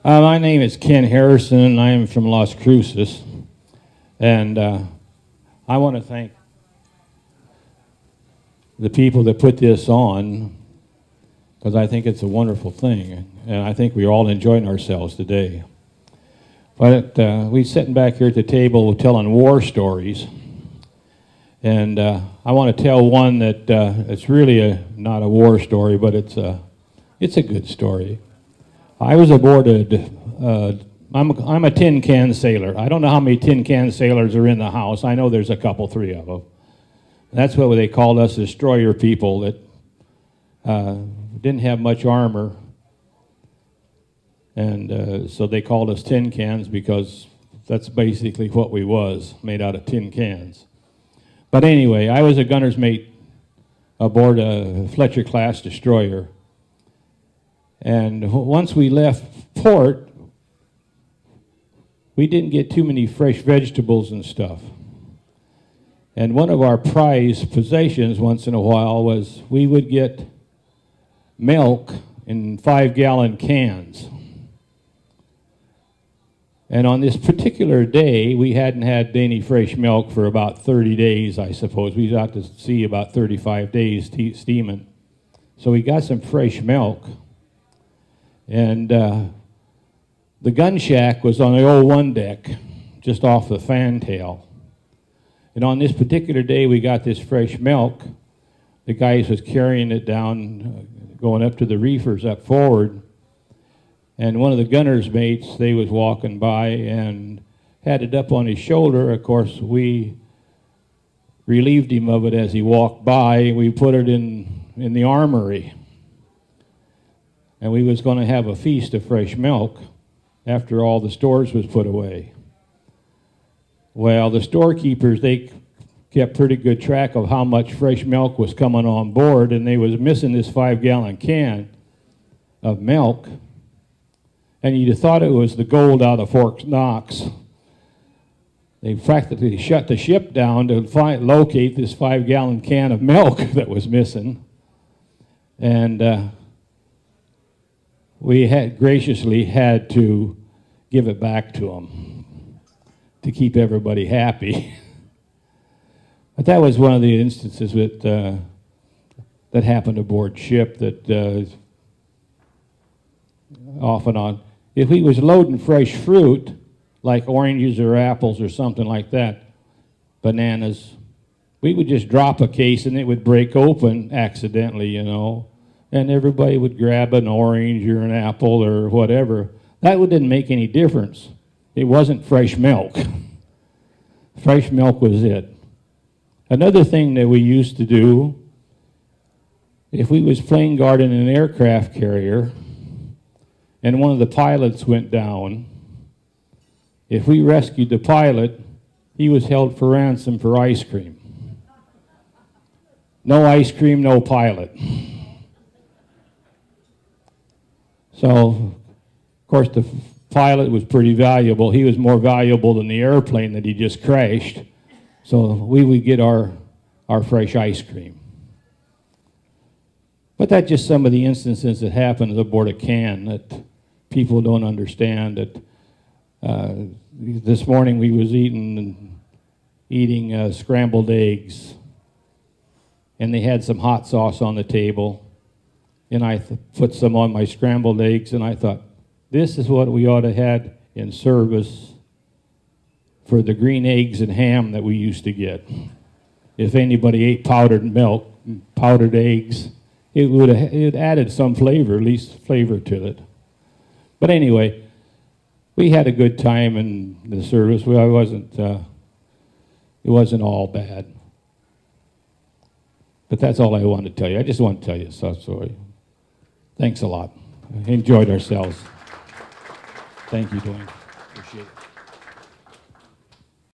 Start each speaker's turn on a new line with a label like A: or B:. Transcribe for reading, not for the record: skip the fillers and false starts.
A: My name is Ken Harrison. I am from Las Cruces. And I want to thank the people that put this on, because I think it's a wonderful thing. And I think we're all enjoying ourselves today. But we're sitting back here at the table telling war stories. And I want to tell one that it's really not a war story, but it's a good story. I was aboard I'm a tin can sailor. I don't know how many tin can sailors are in the house. I know there's a couple, three of them. That's what they called us, destroyer people that didn't have much armor. And so they called us tin cans because that's basically what we was, made out of tin cans. But anyway, I was a gunner's mate aboard a Fletcher-class destroyer. And once we left port, we didn't get too many fresh vegetables and stuff. And one of our prized possessions once in a while was we would get milk in 5-gallon cans. And on this particular day, we hadn't had any fresh milk for about 30 days, I suppose. We was out to sea about 35 days steaming. So we got some fresh milk. And the gun shack was on the old one deck, just off the fantail. And on this particular day, we got this fresh milk. The guys was carrying it down, going up to the reefers up forward. And one of the gunner's mates, they was walking by and had it up on his shoulder. Of course, we relieved him of it as he walked by. We put it in the armory. And we was going to have a feast of fresh milk after all the stores was put away. Well, the storekeepers, they kept pretty good track of how much fresh milk was coming on board, and they was missing this 5-gallon can of milk. And you'd have thought it was the gold out of Fort Knox. They practically shut the ship down to locate this 5-gallon can of milk that was missing. And we had graciously had to give it back to them to keep everybody happy. But that was one of the instances that happened aboard ship that off and on. If we was loading fresh fruit, like oranges or apples or something like that, bananas, we would just drop a case and it would break open accidentally, you know. And everybody would grab an orange or an apple or whatever. That didn't make any difference. It wasn't fresh milk. Fresh milk was it. Another thing that we used to do, if we was plane guarding an aircraft carrier and one of the pilots went down, if we rescued the pilot, he was held for ransom for ice cream. No ice cream, no pilot. So, of course, the pilot was pretty valuable. He was more valuable than the airplane that he just crashed. So we would get our fresh ice cream. But that's just some of the instances that happened aboard a can that people don't understand. That this morning we was eating scrambled eggs, and they had some hot sauce on the table. And I put some on my scrambled eggs, and I thought, this is what we ought to have in service for the green eggs and ham that we used to get. If anybody ate powdered milk, powdered eggs, it added some flavor, at least flavor to it. But anyway, we had a good time in the service. It wasn't all bad. But that's all I wanted to tell you. I just want to tell you a story. Thanks a lot. Enjoyed ourselves. Thank you, Dwayne.